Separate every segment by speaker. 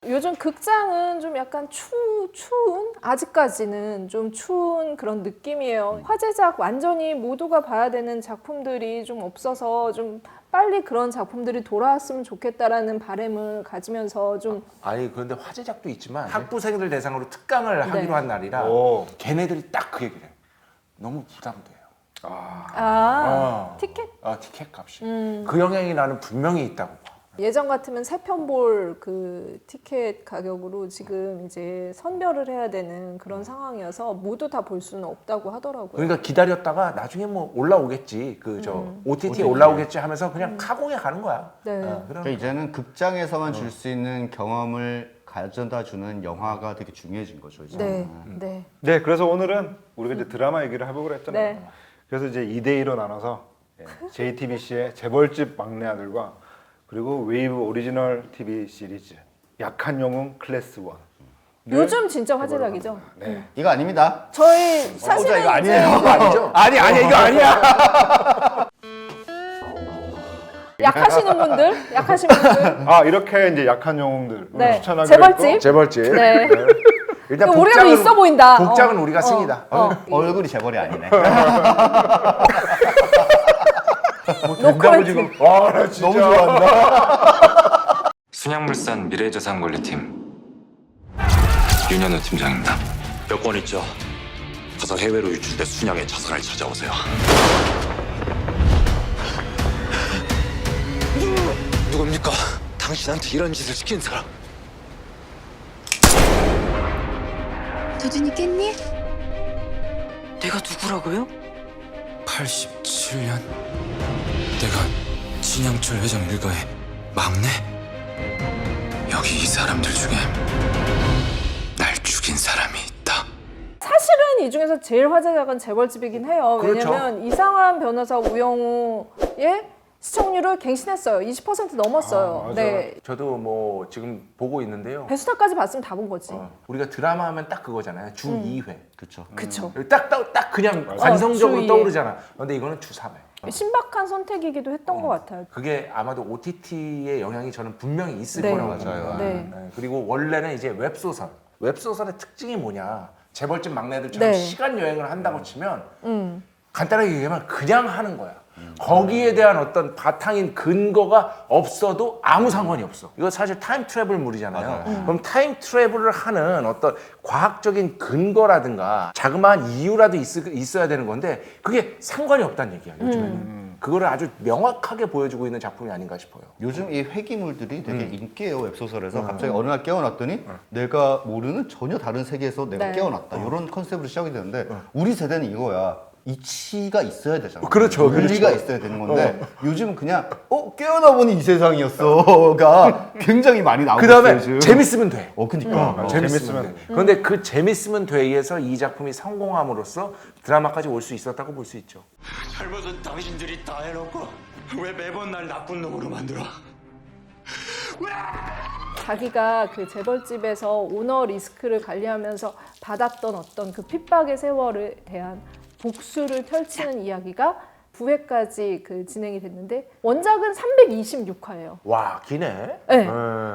Speaker 1: 요즘 극장은 좀 약간 추운? 아직까지는 좀 추운 그런 느낌이에요. 화제작 완전히 모두가 봐야 되는 작품들이 좀 없어서 좀 빨리 그런 작품들이 돌아왔으면 좋겠다라는 바람을 가지면서 좀
Speaker 2: 아니 그런데 화제작도 있지만 학부생들 대상으로 특강을 하기로 한 날이라 걔네들이 딱 그 얘기를 해. 너무 부담돼요.
Speaker 1: 티켓?
Speaker 2: 티켓 값이. 그 영향이 나는 분명히 있다고 봐.
Speaker 1: 예전 같으면 세 편 볼 그 티켓 가격으로 지금 이제 선별을 해야 되는 그런 상황이어서 모두 다 볼 수는 없다고 하더라고요.
Speaker 2: 그러니까 기다렸다가 나중에 뭐 올라오겠지. OTT에 올라오겠지 하면서 그냥 카공에 가는 거야.
Speaker 1: 네.
Speaker 3: 그러니까 이제는 극장에서만 줄 수 있는 경험을 가져다 주는 영화가 되게 중요해진 거죠, 이제.
Speaker 1: 네.
Speaker 4: 네, 그래서 오늘은 우리가 이제 드라마 얘기를 해보기로 했잖아요.
Speaker 1: 네.
Speaker 4: 그래서 이제 2대2로 나눠서 JTBC의 재벌집 막내 아들과 그리고 웨이브 오리지널 TV 시리즈 약한 영웅 클래스 1.
Speaker 1: 요즘 진짜 화제작이죠.
Speaker 4: 네.
Speaker 3: 이거 아닙니다.
Speaker 1: 저희 사실은
Speaker 3: 이거 아니에요.
Speaker 2: 이거 아니죠?
Speaker 4: 아니 이거 아니야.
Speaker 1: 약하시는 분들,
Speaker 4: 이렇게 이제 약한 영웅들
Speaker 1: 네.
Speaker 4: 추천하기로
Speaker 1: 재벌집.
Speaker 4: 했고.
Speaker 2: 재벌집.
Speaker 1: 네.
Speaker 2: 일단
Speaker 1: 우리가 더 있어 보인다.
Speaker 2: 복장은 우리가 승이다.
Speaker 3: 얼굴이 재벌이 아니네.
Speaker 1: 노컬
Speaker 4: 지금 나 진짜
Speaker 3: 너무 좋아한다.
Speaker 5: 순양물산 미래자산관리팀 윤현우 팀장입니다.
Speaker 6: 여권 있죠? 가서 해외로 유출돼 순양의 자산을 찾아오세요. 누굽니까? 당신한테 이런 짓을 시킨 사람.
Speaker 7: 도준이 깼니?
Speaker 8: 내가 누구라고요?
Speaker 5: 87년 내가 진양철 회장 일가의 막내? 여기 이 사람들 중에 날 죽인 사람이 있다.
Speaker 1: 사실은 이 중에서 제일 화제작은 재벌집이긴 해요.
Speaker 2: 그렇죠.
Speaker 1: 왜냐면 이상한 변호사 우영우의 시청률을 갱신했어요. 20% 넘었어요. 네.
Speaker 2: 저도 뭐 지금 보고 있는데요.
Speaker 1: 배수타까지 봤으면 다 본 거지.
Speaker 2: 우리가 드라마 하면 딱 그거잖아요. 주 2회.
Speaker 3: 그렇죠.
Speaker 1: 그쵸.
Speaker 2: 딱 그냥 관성적으로
Speaker 1: 주
Speaker 2: 떠오르잖아. 근데 이거는 주 3회.
Speaker 1: 신박한 선택이기도 했던 것 같아요.
Speaker 2: 그게 아마도 OTT의 영향이 저는 분명히 있을
Speaker 1: 네.
Speaker 2: 거라고
Speaker 3: 맞아요.
Speaker 2: 봐요.
Speaker 1: 네.
Speaker 2: 그리고 원래는 이제 웹소설. 웹소설의 특징이 뭐냐. 재벌집 막내들처럼
Speaker 1: 네.
Speaker 2: 시간 여행을 한다고 치면 간단하게 얘기하면 그냥 하는 거야. 거기에 대한 어떤 바탕인 근거가 없어도 아무 상관이 없어. 이거 사실 타임 트래블물이잖아요. 그럼 타임 트래블을 하는 어떤 과학적인 근거라든가 자그마한 이유라도 있어야 되는 건데 그게 상관이 없다는 얘기야, 요즘에는. 그거를 아주 명확하게 보여주고 있는 작품이 아닌가 싶어요.
Speaker 3: 요즘 이 회기물들이 되게 인기예요, 웹소설에서. 갑자기 어느 날 깨어났더니 내가 모르는 전혀 다른 세계에서 내가
Speaker 1: 네.
Speaker 3: 깨어났다. 이런 컨셉으로 시작이 되는데 우리 세대는 이거야. 이치가 있어야 되잖아.
Speaker 2: 그렇죠,
Speaker 3: 논리가
Speaker 2: 그렇죠.
Speaker 3: 있어야 되는 건데 요즘은 그냥 깨어나 보니 이 세상이었어가 굉장히 많이 나오고
Speaker 2: 그 다음에
Speaker 3: 있어요, 요즘.
Speaker 2: 재밌으면 돼.
Speaker 3: 그니까.
Speaker 2: 재밌으면 돼. 그런데 그 재밌으면 돼에서 이 작품이 성공함으로써 드라마까지 올 수 있었다고 볼 수 있죠.
Speaker 6: 잘못은 당신들이 다 해놓고 왜 매번 날 나쁜 놈으로 만들어?
Speaker 1: 자기가 그 재벌집에서 오너 리스크를 관리하면서 받았던 어떤 그 핍박의 세월에 대한 복수를 펼치는 이야기가 9회까지 그 진행이 됐는데 원작은 326화예요.
Speaker 2: 와, 기네.
Speaker 1: 네.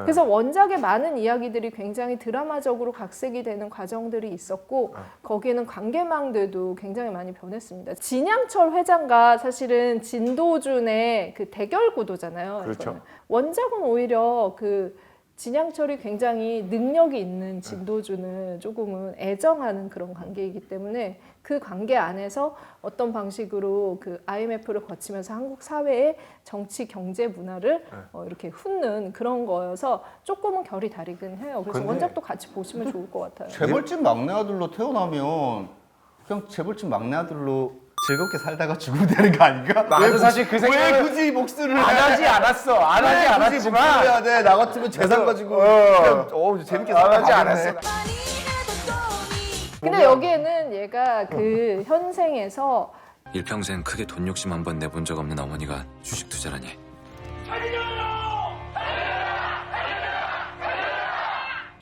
Speaker 1: 그래서 원작의 많은 이야기들이 굉장히 드라마적으로 각색이 되는 과정들이 있었고 거기에는 관계망들도 굉장히 많이 변했습니다. 진양철 회장과 사실은 진도준의 그 대결 구도잖아요.
Speaker 2: 그렇죠.
Speaker 1: 이거는. 원작은 오히려 그 진양철이 굉장히 능력이 있는 진도준을 조금은 애정하는 그런 관계이기 때문에 그 관계 안에서 어떤 방식으로 그 IMF를 거치면서 한국 사회의 정치, 경제, 문화를 이렇게 훑는 그런 거여서 조금은 결이 다르긴 해요. 그래서
Speaker 2: 근데
Speaker 1: 원작도 같이 보시면 좋을 것 같아요.
Speaker 3: 재벌집 막내 아들로 태어나면 그냥 재벌집 막내 아들로 즐겁게 살다가 죽으면 되는 거 아닌가?
Speaker 2: 나도 사실 그
Speaker 3: 왜
Speaker 2: 생각을
Speaker 3: 굳이 복수를
Speaker 2: 안 하지 않았어. 안 하지
Speaker 3: 왜 굳이 복수를
Speaker 2: 않았지만
Speaker 3: 해야 돼? 나 같으면 재산 가지고 그냥 재밌게
Speaker 2: 안 하지
Speaker 3: 살아가겠네.
Speaker 2: 않았어.
Speaker 1: 근데 여기에는 얘가 그 현생에서
Speaker 5: 일평생 크게 돈 욕심 한 번 내본 적 없는 어머니가 주식 투자라니.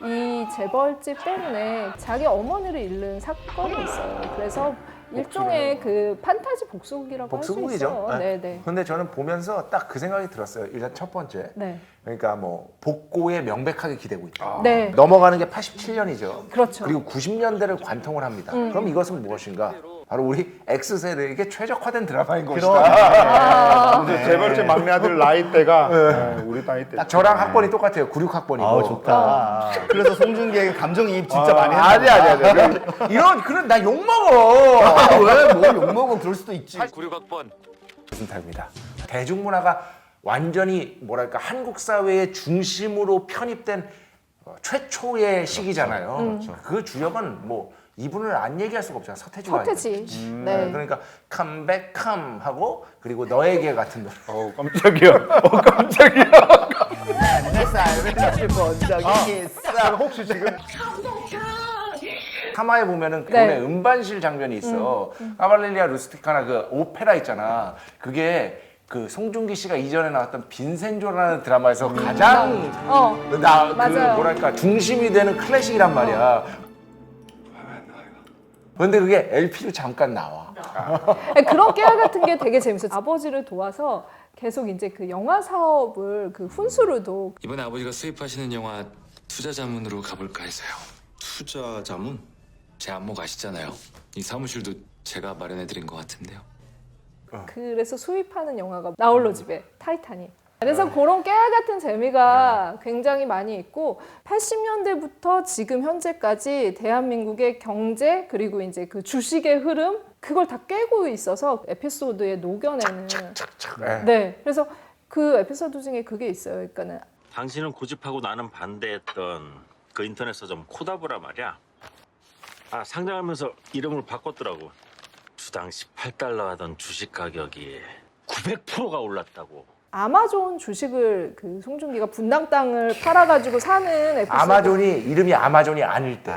Speaker 1: 이 재벌집 때문에 자기 어머니를 잃는 사건이 있어요. 그래서 일종의 그 판타지 복수극이라고 할 수
Speaker 2: 복수극이죠.
Speaker 1: 있어요. 네, 네.
Speaker 2: 근데 저는 보면서 딱 그 생각이 들었어요. 일단 첫 번째.
Speaker 1: 네.
Speaker 2: 그러니까 뭐 복고에 명백하게 기대고 있다.
Speaker 1: 네.
Speaker 2: 넘어가는 게 87년이죠.
Speaker 1: 그렇죠.
Speaker 2: 그리고 90년대를 관통을 합니다. 그럼 이것은 무엇인가? 바로 우리 X세대에게 최적화된 드라마인 것이다.
Speaker 4: 이제 재벌집 막내 아들 나이대가 네, 우리 나이 때.
Speaker 2: 저랑 학번이 똑같아요. 96학번이고.
Speaker 3: 아우 좋다. 그래서 송중기에게 감정이입 진짜 많이 했나
Speaker 2: 아니. 이런 그런 나 욕 먹어.
Speaker 3: 왜뭐 욕먹어 그럴 수도 있지.
Speaker 5: 96학번
Speaker 2: 입니다. 대중문화가 완전히 뭐랄까 한국 사회의 중심으로 편입된 최초의 시기잖아요. 그 주역은 뭐 이분을 안 얘기할 수가 없잖아. 서태지가.
Speaker 1: 서태지. 네.
Speaker 2: 그러니까 컴백컴 하고 그리고 너에게 같은 노래.
Speaker 4: 깜짝이야. 깜짝이야.
Speaker 3: 내 삶을 본 적이 있어.
Speaker 4: 혹시 지금
Speaker 2: 3화에 보면은
Speaker 1: 네.
Speaker 2: 그의 음반실 장면이 있어. 카발레리아 루스티카나 그 오페라 있잖아. 그게 그 송중기 씨가 이전에 나왔던 빈센조라는 드라마에서 가장 그
Speaker 1: 맞아요.
Speaker 2: 뭐랄까 중심이 되는 클래식이란 말이야. 근데 그게 LP로 잠깐 나와.
Speaker 1: 그런 깨알 같은 게 되게 재밌어요. 아버지를 도와서 계속 이제 그 영화 사업을 그 훈수로도
Speaker 5: 이번에 아버지가 수입하시는 영화 투자 자문으로 가볼까 해서요.
Speaker 6: 투자 자문?
Speaker 5: 제 안목 아시잖아요. 이 사무실도 제가 마련해드린 것 같은데요.
Speaker 1: 그래서 수입하는 영화가 나홀로 집에 타이타닉. 그래서 그런 깨알 같은 재미가 굉장히 많이 있고 80년대부터 지금 현재까지 대한민국의 경제 그리고 이제 그 주식의 흐름 그걸 다 꿰고 있어서 에피소드에 녹여내는 네. 그래서 그 에피소드 중에 그게 있어요. 그러니까는
Speaker 7: 당신은 고집하고 나는 반대했던 그 인터넷 서점 코다브라 말이야. 아, 상장하면서 이름을 바꿨더라고. 주당 18달러 하던 주식 가격이 900%가 올랐다고.
Speaker 1: 아마존 주식을 그 송중기가 분당 땅을 팔아가지고 사는 에피소드.
Speaker 2: 아마존이 이름이 아마존이 아닐 때.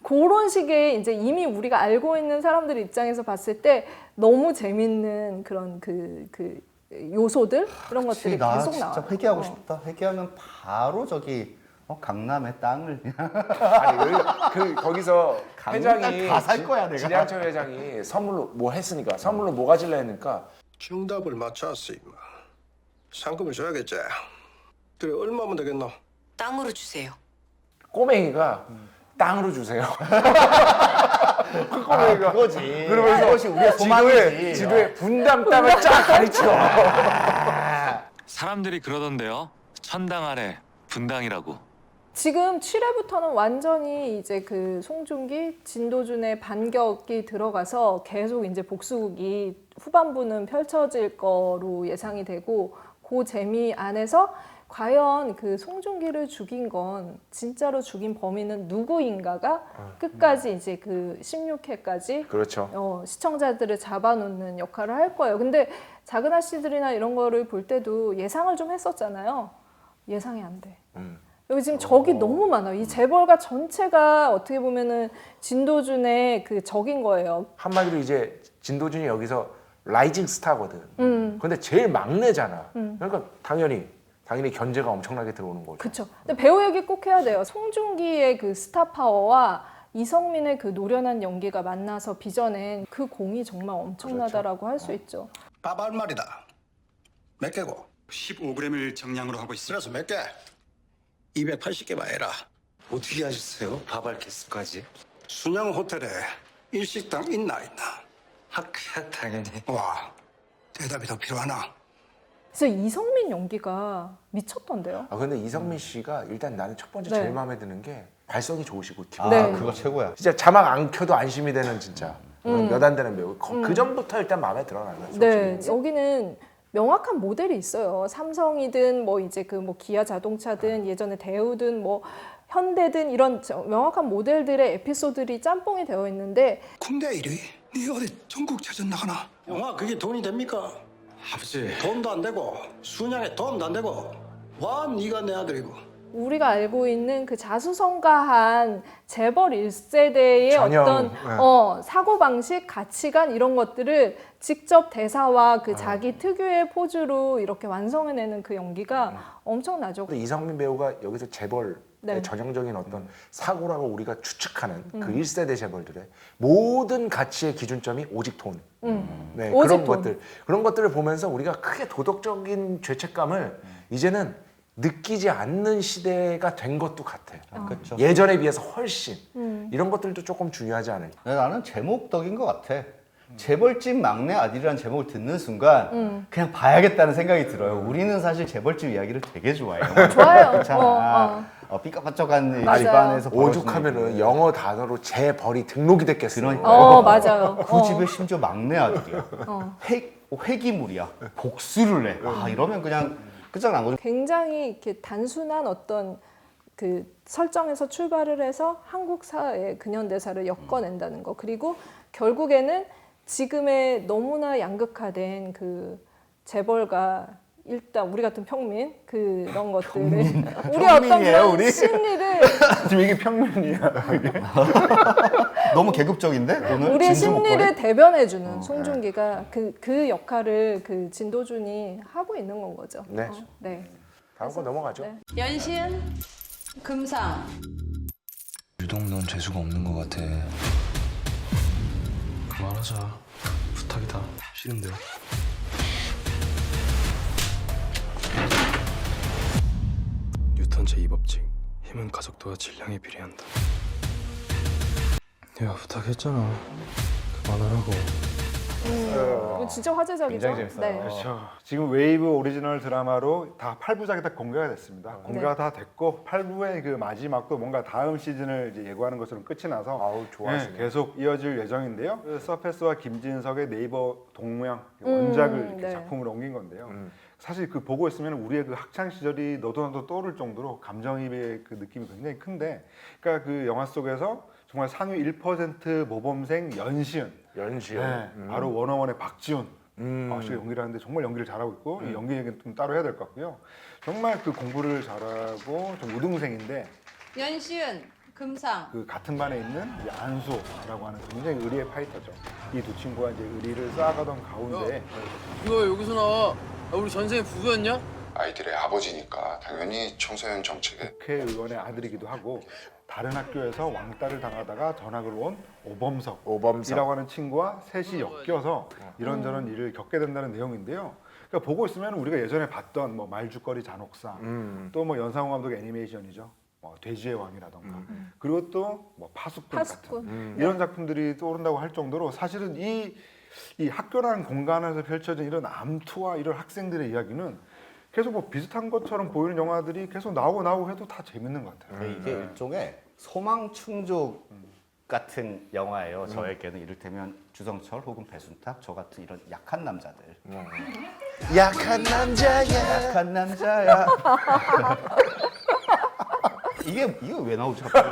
Speaker 1: 그런 식의 이제 이미 우리가 알고 있는 사람들 입장에서 봤을 때 너무 재밌는 그런 그 요소들 이런 것들이
Speaker 3: 나
Speaker 1: 계속
Speaker 3: 진짜
Speaker 1: 나와요.
Speaker 3: 회개하고 싶다. 회개하면 바로 저기 강남의 땅을
Speaker 2: 아니 그 거기서 회장이
Speaker 3: 다살 거야, 내가.
Speaker 2: 진양철 회장이 선물로 뭐 했으니까 선물로 뭐 가질라 했으니까
Speaker 9: 정답을 맞췄어 임마. 상금을 줘야겠지. 그래 얼마면 되겠노?
Speaker 8: 땅으로 주세요.
Speaker 2: 꼬맹이가 땅으로 주세요.
Speaker 3: 그거지.
Speaker 2: 그러면서
Speaker 3: 그것이 우리의 소망이지.
Speaker 2: 지도에 분당 땅을 쫙 가르쳐.
Speaker 5: 사람들이 그러던데요. 천당 아래 분당이라고.
Speaker 1: 지금 7회부터는 완전히 이제 그 송중기, 진도준의 반격이 들어가서 계속 이제 복수극이 후반부는 펼쳐질 거로 예상이 되고 그 재미 안에서 과연 그 송중기를 죽인 건 진짜로 죽인 범인은 누구인가가 끝까지 이제 그 16회까지
Speaker 2: 그렇죠.
Speaker 1: 시청자들을 잡아놓는 역할을 할 거예요. 근데 작은 아씨들이나 이런 거를 볼 때도 예상을 좀 했었잖아요. 예상이 안 돼. 여기 지금 적이 너무 많아요. 이 재벌가 전체가 어떻게 보면은 진도준의 그 적인 거예요.
Speaker 2: 한마디로 이제 진도준이 여기서 라이징 스타거든. 근데 제일 막내잖아. 그러니까 당연히 견제가 엄청나게 들어오는 거죠.
Speaker 1: 그렇죠. 근데 배우 얘기 꼭 해야 돼요. 송중기의 그 스타 파워와 이성민의 그 노련한 연기가 만나서 빚어낸 그 공이 정말 엄청나다라고 할 수 있죠.
Speaker 9: 밥 한 마리다. 몇 개고?
Speaker 6: 15g을 정량으로 하고 있어요.
Speaker 9: 그래서 몇 개? 280개만 해라.
Speaker 6: 어떻게 하셨어요? 밥알 개수까지?
Speaker 9: 순양 호텔에 일식당 있나?
Speaker 6: 학교야 당연히.
Speaker 9: 와, 대답이 더 필요하나?
Speaker 1: 그래서 이성민 연기가 미쳤던데요.
Speaker 2: 근데 이성민 씨가 일단 나는 첫 번째
Speaker 1: 네.
Speaker 2: 제일 마음에 드는 게 발성이 좋으시고 기분.
Speaker 1: 네.
Speaker 3: 그거 최고야.
Speaker 2: 진짜 자막 안 켜도 안심이 되는 진짜 몇 안 되는 배우. 그 전부터 일단 마음에 들어 나는.
Speaker 1: 네, 여기는 명확한 모델이 있어요. 삼성이든 뭐 이제 그 뭐 기아 자동차든 예전에 대우든 뭐 현대든 이런 명확한 모델들의 에피소드들이 짬뽕이 되어 있는데
Speaker 9: 군대 일위? 네 어디 전국체전 나가나? 영화 그게 돈이 됩니까?
Speaker 6: 아버지.
Speaker 9: 돈도 안 되고 순양에 도움도 안 되고 와 네가 내 아들이고.
Speaker 1: 우리가 알고 있는 그 자수성가한 재벌 1세대의
Speaker 2: 전형,
Speaker 1: 어떤 사고방식, 가치관 이런 것들을 직접 대사와 그 자기 특유의 포즈로 이렇게 완성해내는 그 연기가 엄청나죠.
Speaker 2: 근데 이성민 배우가 여기서 재벌
Speaker 1: 네.
Speaker 2: 전형적인 어떤 사고라고 우리가 추측하는 그 1세대 재벌들의 모든 가치의 기준점이 오직 돈. 네,
Speaker 1: 오직
Speaker 2: 그런
Speaker 1: 돈.
Speaker 2: 그런 것들을 보면서 우리가 크게 도덕적인 죄책감을 이제는 느끼지 않는 시대가 된 것도 같아.
Speaker 3: 그렇죠.
Speaker 2: 예전에 비해서 훨씬 이런 것들도 조금 중요하지 않을까.
Speaker 3: 나는 제목덕인 것 같아. 재벌집 막내 아들이라는 제목을 듣는 순간 그냥 봐야겠다는 생각이 들어요. 우리는 사실 재벌집 이야기를 되게 좋아해요.
Speaker 1: 좋아요.
Speaker 3: 그렇잖아. 삐까뻔쩍한
Speaker 1: 맞아요.
Speaker 3: 집안에서 벌어지는
Speaker 2: 오죽하면은
Speaker 3: 일을.
Speaker 2: 영어 단어로 재벌이 등록이 됐겠어.
Speaker 3: 그러니까.
Speaker 1: 맞아요.
Speaker 3: 그 집에 심지어 막내 아들이야. 회기물이야. 복수를 해. 이러면 그냥 끝장난 거죠.
Speaker 1: 굉장히 이렇게 단순한 어떤 그 설정에서 출발을 해서 한국 사회의 근현대사를 엮어낸다는 거. 그리고 결국에는 지금의 너무나 양극화된 그 재벌과 일단 우리 같은 평민 그런 것들을 우리 어떤
Speaker 3: 평민이에요,
Speaker 1: 그런
Speaker 3: 우리?
Speaker 1: 심리를
Speaker 4: 지금 이게 평면이야.
Speaker 3: 너무 계급적인데 오늘?
Speaker 1: 우리의
Speaker 3: 진주
Speaker 1: 심리를
Speaker 3: 목걸이?
Speaker 1: 대변해주는 송중기가 그 역할을 그 진도준이 하고 있는 건 거죠.
Speaker 2: 네.
Speaker 1: 네.
Speaker 2: 다음 거 넘어가죠.
Speaker 1: 네.
Speaker 8: 연신, 금상.
Speaker 5: 유독 넌 재수가 없는 것 같아.
Speaker 9: 그만하자. 부탁이다. 싫은데. 뉴턴 제2법칙. 힘은 가속도와 질량에 비례한다. 내가 부탁했잖아. 그만하라고.
Speaker 1: 이거 진짜 화제작이죠.
Speaker 3: 굉장히 재밌어요.
Speaker 1: 네.
Speaker 4: 그렇죠. 지금 웨이브 오리지널 드라마로 다 8부작이 다 공개가 됐습니다. 공개가 다 됐고 8부의 그 마지막도 뭔가 다음 시즌을 이제 예고하는 것처럼 끝이 나서
Speaker 2: 아우 좋아하시네.
Speaker 4: 계속 이어질 예정인데요. 그 서페스와 김진석의 네이버 동명 원작을 이렇게
Speaker 1: 네.
Speaker 4: 작품으로 옮긴 건데요. 사실 그 보고 있으면 우리의 그 학창 시절이 너도나도 떠오를 정도로 감정이입의 그 느낌이 굉장히 큰데, 그러니까 그 영화 속에서 정말 상위 1% 모범생 연시은,
Speaker 2: 연시요.
Speaker 4: 네, 바로 워너원의 박지훈 씨가 연기를 하는데 정말 연기를 잘하고 있고 이 연기 얘기는 좀 따로 해야 될 것 같고요. 정말 그 공부를 잘하고 좀 우등생인데
Speaker 8: 연시은, 금상.
Speaker 4: 그 같은 반에 있는 이제 안수라고 하는 굉장히 의리의 파이터죠. 이 두 친구가 이제 의리를 쌓아가던 가운데
Speaker 10: 이거 여기서 나와. 우리 전생에 부부였냐?
Speaker 11: 아이들의 아버지니까 당연히 청소년 정책에
Speaker 4: 국회의원의 아들이기도 하고 다른 학교에서 왕따를 당하다가 전학을 온 오범석이라고
Speaker 2: 오범석.
Speaker 4: 하는 친구와 셋이 엮여서 이런저런 일을 겪게 된다는 내용인데요. 그러니까 보고 있으면 우리가 예전에 봤던 뭐 말죽거리 잔혹사, 또 뭐 연상호 감독의 애니메이션이죠. 뭐 돼지의 왕이라던가, 그리고 또 뭐 파수꾼 같은 이런 작품들이 떠오른다고 할 정도로 사실은 이 학교라는 공간에서 펼쳐진 이런 암투와 이런 학생들의 이야기는 계속 뭐 비슷한 것처럼 보이는 영화들이 계속 나오고 해도 다 재밌는 것 같아요.
Speaker 3: 이게 일종의 소망 충족 같은 영화예요. 저에게는 이를테면 주성철 혹은 배순탁 저 같은 이런 약한 남자들.
Speaker 2: 약한 남자야.
Speaker 3: 약한 남자야. 이게 왜 나오죠? 갑자기?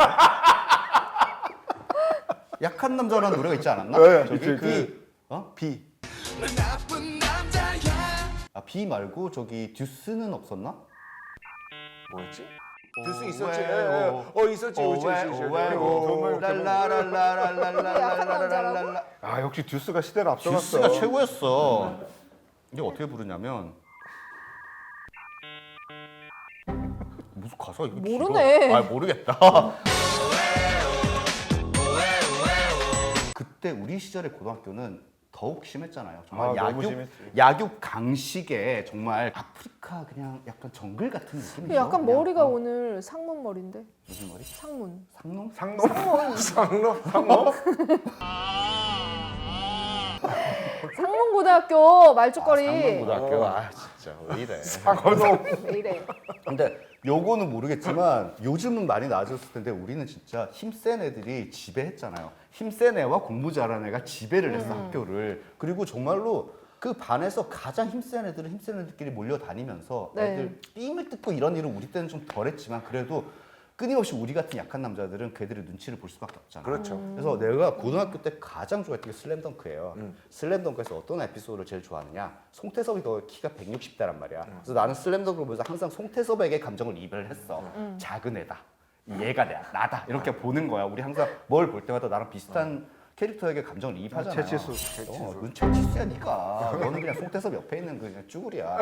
Speaker 3: 약한 남자라는 노래가 있지 않았나?
Speaker 4: 네,
Speaker 3: 저기
Speaker 4: 있죠,
Speaker 3: 비. 비 말고 저기 듀스는 없었나?
Speaker 2: 뭐였지? 듀스 있었지. 있었지.
Speaker 3: 랄라랄라랄라랄라랄라랄라.
Speaker 4: 아 역시 듀스가 시대를 앞서갔어.
Speaker 3: 듀스가 최고였어. 이게 어떻게 부르냐면 무슨 가사 이거
Speaker 1: 모르네.
Speaker 3: 아 모르겠다. 그때 우리 시절의 고등학교는 더욱 심했잖아요. 정말
Speaker 4: 너무 심했지.
Speaker 3: 약육 강식에 정말 아프리카 그냥 약간 정글 같은 느낌이죠.
Speaker 1: 약간
Speaker 3: 그냥.
Speaker 1: 머리가 오늘 상문 머리인데.
Speaker 3: 무슨 머리?
Speaker 1: 상문.
Speaker 3: 상놈?
Speaker 1: 상문고등학교 말죽거리.
Speaker 3: 상놈고등학교. 진짜 왜 이래?
Speaker 1: 왜 이래?
Speaker 3: 근데 요거는 모르겠지만 요즘은 많이 나아졌을 텐데 우리는 진짜 힘센 애들이 지배했잖아요. 힘센 애와 공부 잘하는 애가 지배를 했어 학교를. 그리고 정말로 그 반에서 가장 힘센 애들은 힘센 애들끼리 몰려다니면서
Speaker 1: 네.
Speaker 3: 애들 삐임을 뜯고 이런 일은 우리 때는 좀 덜했지만 그래도 끊임없이 우리 같은 약한 남자들은 걔들의 눈치를 볼 수밖에 없잖아요.
Speaker 2: 그렇죠.
Speaker 3: 그래서 내가 고등학교 때 가장 좋아했던 게 슬램덩크예요. 슬램덩크에서 어떤 에피소드를 제일 좋아하느냐? 송태섭이 더 키가 160대란 말이야. 그래서 나는 슬램덩크를 보면서 항상 송태섭에게 감정을 이입을 했어. 작은 애다. 얘가 나다. 이렇게 보는 거야. 우리 항상 뭘 볼 때마다 나랑 비슷한 캐릭터에게 감정을 이입하잖아요.
Speaker 4: 채치수.
Speaker 3: 그건 채치수야 니가. 너는 그냥 송태섭 옆에 있는 그냥 쭈구리야.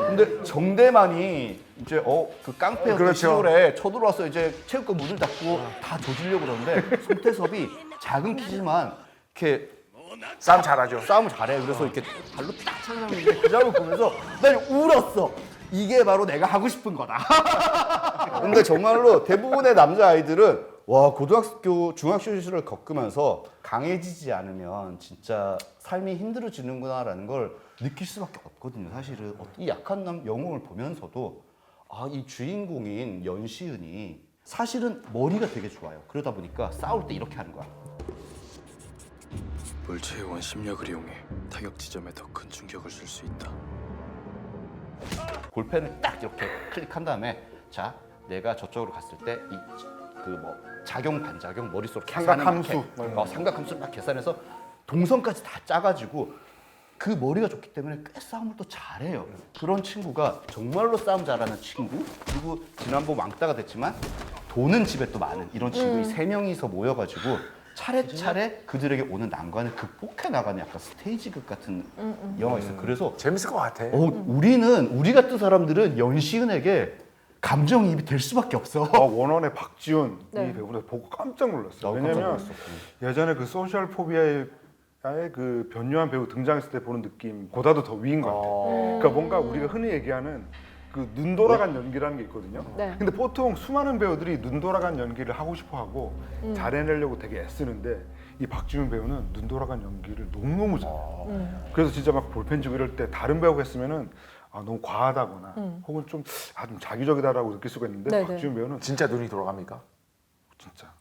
Speaker 3: 근데 정대만이 이제 그 깡패였던
Speaker 2: 그렇죠.
Speaker 3: 시골에 쳐들어와서 이제 체육관 문을 닫고 다 조지려고 그러는데 송태섭이 작은 키지만 이렇게
Speaker 2: 싸움 잘하죠.
Speaker 3: 싸움을 잘해. 그래서 이렇게 발로 딱 차는데 그 장면 보면서 난 울었어. 이게 바로 내가 하고 싶은 거다. 근데 정말로 대부분의 남자 아이들은 와 고등학교, 중학교 시절을 겪으면서 강해지지 않으면 진짜 삶이 힘들어지는구나라는 걸 느낄 수밖에 없거든요. 사실은 이 약한 남 영웅을 보면서도 이 주인공인 연시은이 사실은 머리가 되게 좋아요. 그러다 보니까 싸울 때 이렇게 하는 거야.
Speaker 9: 물체의 원심력을 이용해 타격 지점에 더 큰 충격을 줄 수 있다.
Speaker 3: 볼펜을 딱 이렇게 클릭한 다음에 자 내가 저쪽으로 갔을 때 이 그 뭐 작용 반작용 머릿속으로
Speaker 4: 삼각함수.
Speaker 3: 삼각함수를 막 계산해서 동선까지 다 짜가지고 그 머리가 좋기 때문에 꽤 싸움을 또 잘해요. 그런 친구가 정말로 싸움 잘하는 친구, 그리고 지난번 왕따가 됐지만 돈은 집에 또 많은 이런 친구이 세 명이서 모여가지고 차례차례 그들에게 오는 난관을 극복해 나가는 약간 스테이지극 같은 영화가 있어요. 그래서
Speaker 2: 재밌을 것 같아.
Speaker 3: 우리 같은 사람들은 연시은에게 감정이입이 될 수밖에 없어.
Speaker 4: 원원의 박지훈
Speaker 1: 네.
Speaker 4: 이 배우를 보고 깜짝 놀랐어요.
Speaker 3: 깜짝
Speaker 4: 왜냐면
Speaker 3: 놀랐어.
Speaker 4: 예전에 그 소셜 포비아의 그 변요한 배우 등장했을 때 보는 느낌보다도 더 위인 것 같아요. 그러니까 뭔가 우리가 흔히 얘기하는 그 눈 돌아간 연기라는 게 있거든요.
Speaker 1: 네.
Speaker 4: 근데 보통 수많은 배우들이 눈 돌아간 연기를 하고 싶어 하고 잘해내려고 되게 애쓰는데 이 박지훈 배우는 눈 돌아간 연기를 너무너무 잘해요. 그래서 진짜 막 볼펜 쥐고 이럴 때 다른 배우가 했으면은 너무 과하다거나 혹은 좀 자기적이다라고 느낄 수가 있는데
Speaker 1: 네네.
Speaker 4: 박지훈 배우는
Speaker 2: 진짜 눈이 돌아갑니까?
Speaker 4: 진짜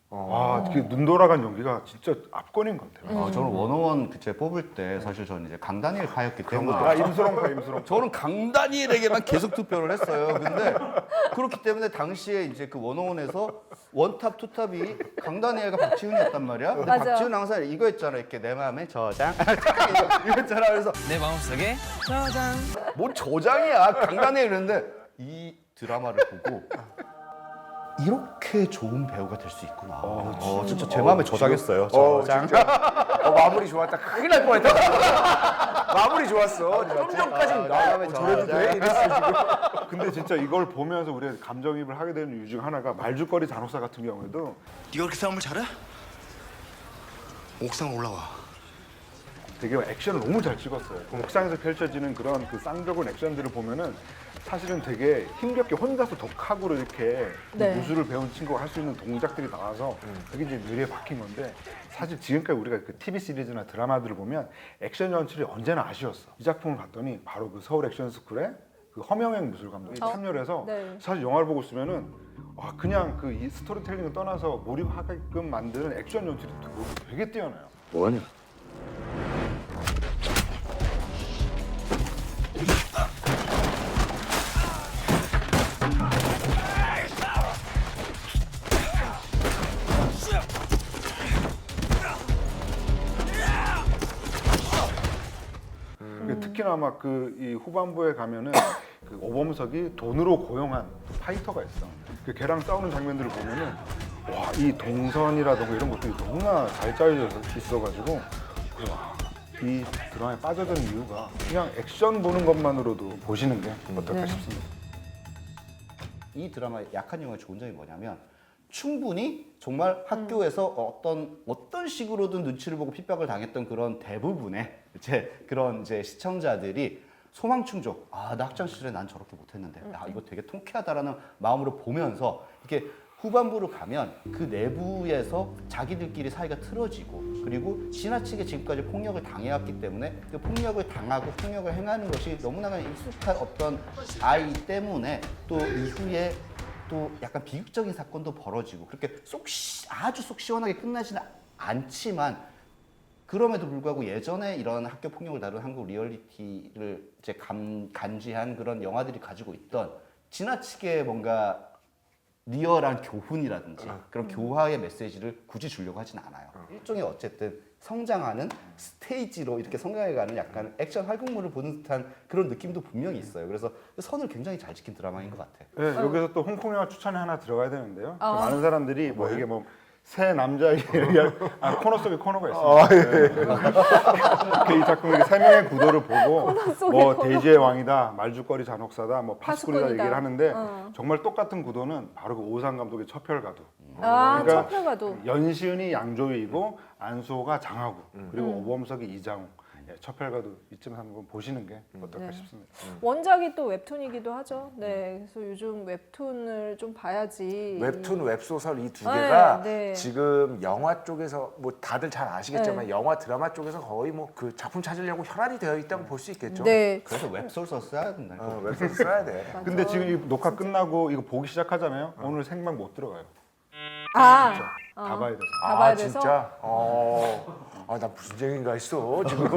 Speaker 4: 눈 돌아간 연기가 진짜 압권인 것 같아요.
Speaker 3: 저는 원어원 그제 뽑을 때 사실 저는 이제 강다니엘 파였기 때문에
Speaker 4: 임수롱.
Speaker 3: 저는 강다니엘에게만 계속 투표를 했어요. 근데 그렇기 때문에 당시에 이제 그 원어원에서 원탑 투탑이 강다니엘과 박지훈이었단 말이야. 근데
Speaker 1: 맞아.
Speaker 3: 박지훈 항상 이거 했잖아. 이렇게 내 마음에 저장 이거 했잖아. 그래서
Speaker 10: 내 마음속에 저장.
Speaker 3: 뭔 저장이야 강다니엘 이랬는데 이 드라마를 보고 이렇게 좋은 배우가 될 수 있구나. 진짜 제 마음에 저장했어요. 저장.
Speaker 2: 마무리 좋았다. 큰일 날 뻔했다. 마무리 좋았어. 좀 전까지 저래도 돼? 이랬어 지금.
Speaker 4: 근데 진짜 이걸 보면서 우리가 감정이입을 하게 되는 이유 중 하나가 말죽거리 잔혹사 같은 경우에도
Speaker 9: 네가 그렇게 싸움을 잘해? 옥상 올라와.
Speaker 4: 되게 액션을 너무 잘 찍었어요. 옥상에서 펼쳐지는 그런 그 쌍적인 액션들을 보면은 사실은 되게 힘겹게 혼자서 독학으로 이렇게
Speaker 1: 네.
Speaker 4: 무술을 배운 친구가 할 수 있는 동작들이 나와서 그게 이제 뇌리에 박힌 건데 사실 지금까지 우리가 그 TV 시리즈나 드라마들을 보면 액션 연출이 언제나 아쉬웠어. 이 작품을 봤더니 바로 그 서울 액션 스쿨에 그 허명행 무술 감독이 참여를 해서
Speaker 1: 네.
Speaker 4: 사실 영화를 보고 있으면은 그냥 그 이 스토리텔링을 떠나서 몰입하게끔 만드는 액션 연출이 되게 뛰어나요.
Speaker 7: 뭐하냐?
Speaker 4: 특히나 막 그 이 후반부에 가면은 그 오범석이 돈으로 고용한 파이터가 있어. 그 걔랑 싸우는 장면들을 보면은 와, 이 동선이라든가 이런 것들이 너무나 잘 짜여져 있어가지고 이 드라마에 빠져든 이유가 그냥 액션 보는 것만으로도 보시는 게 어떨까 싶습니다.
Speaker 3: 이 드라마의 약한 영화의 좋은 점이 뭐냐면 충분히 정말 학교에서 어떤 식으로든 눈치를 보고 핍박을 당했던 그런 대부분의 그런 시청자들이 소망 충족. 나 학창 시절에 난 저렇게 못했는데, 이거 되게 통쾌하다라는 마음으로 보면서 이렇게 후반부로 가면 그 내부에서 자기들끼리 사이가 틀어지고 그리고 지나치게 지금까지 폭력을 당해왔기 때문에 그 폭력을 당하고 폭력을 행하는 것이 너무나 익숙한 어떤 아이 때문에 또 이후에 또 약간 비극적인 사건도 벌어지고 그렇게 아주 속 시원하게 끝나지는 않지만 그럼에도 불구하고 예전에 이런 학교 폭력을 다룬 한국 리얼리티를 이제 간지한 그런 영화들이 가지고 있던 지나치게 뭔가 리얼한 교훈이라든지 그런 교화의 메시지를 굳이 주려고 하진 않아요. 일종의 어쨌든 성장하는 스테이지로 이렇게 성장해가는 약간 액션 활극물을 보는 듯한 그런 느낌도 분명히 있어요. 그래서 선을 굉장히 잘 지킨 드라마인 것 같아요.
Speaker 4: 네, 여기서 또 홍콩 영화 추천에 하나 들어가야 되는데요. 많은 사람들이 이게 새 남자의 코너 속에 코너가 있습니다. 이 작품의 세 명의 구도를 보고 뭐 대지의 왕이다, 말죽거리 잔혹사다, 뭐 파수꾼이다 얘기를 하는데 정말 똑같은 구도는 바로 그 오상 감독의 첩혈가도. 그러니까
Speaker 1: 첩혈가도.
Speaker 4: 연시은이 양조위이고 안수호가 장하구 그리고 오범석이 이장우. 첩혈가도 이쯤 한번 보시는 게 어떨까 싶습니다.
Speaker 1: 원작이 또 웹툰이기도 하죠. 네, 그래서 요즘 웹툰을 좀 봐야지.
Speaker 2: 웹툰, 웹소설 이 두 개가
Speaker 1: 네.
Speaker 2: 지금 영화 쪽에서 뭐 다들 잘 아시겠지만 영화 드라마 쪽에서 거의 뭐 그 작품 찾으려고 혈안이 되어 있다고 볼 수 있겠죠.
Speaker 1: 네.
Speaker 3: 그래서 웹소설 써야 된다.
Speaker 2: 웹소설 써야 돼.
Speaker 4: 근데 지금 이 녹화 끝나고 이거 보기 시작하잖아요. 오늘 생방 못 들어가요.
Speaker 1: 아,
Speaker 4: 다 봐야 돼서.
Speaker 1: 다 봐야 돼서?
Speaker 2: 진짜? 나 무슨 얘기인가 했어 지금.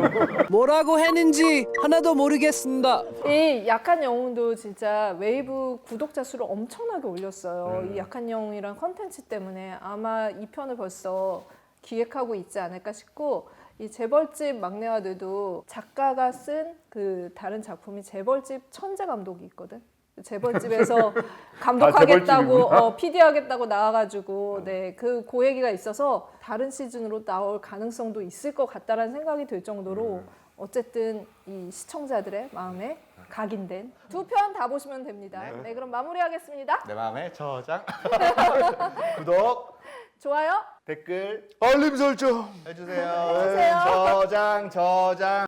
Speaker 10: 뭐라고 했는지 하나도 모르겠습니다.
Speaker 1: 이 약한 영웅도 진짜 웨이브 구독자 수를 엄청나게 올렸어요. 이 약한 영웅이란 컨텐츠 때문에 아마 이 편을 벌써 기획하고 있지 않을까 싶고, 이 재벌집 막내 아들도 작가가 쓴 그 다른 작품이 재벌집 천재 감독이 있거든. 재벌집에서 감독하겠다고 PD 하겠다고 나와가지고 그 얘기가 있어서 다른 시즌으로 나올 가능성도 있을 것 같다라는 생각이 들 정도로 어쨌든 이 시청자들의 마음에 각인된 두 편 다 보시면 됩니다. 네, 그럼 마무리하겠습니다.
Speaker 3: 내 마음에 저장. 구독,
Speaker 1: 좋아요.
Speaker 3: 댓글,
Speaker 2: 알림 설정
Speaker 3: 해주세요.
Speaker 1: 해주세요.
Speaker 3: 저장.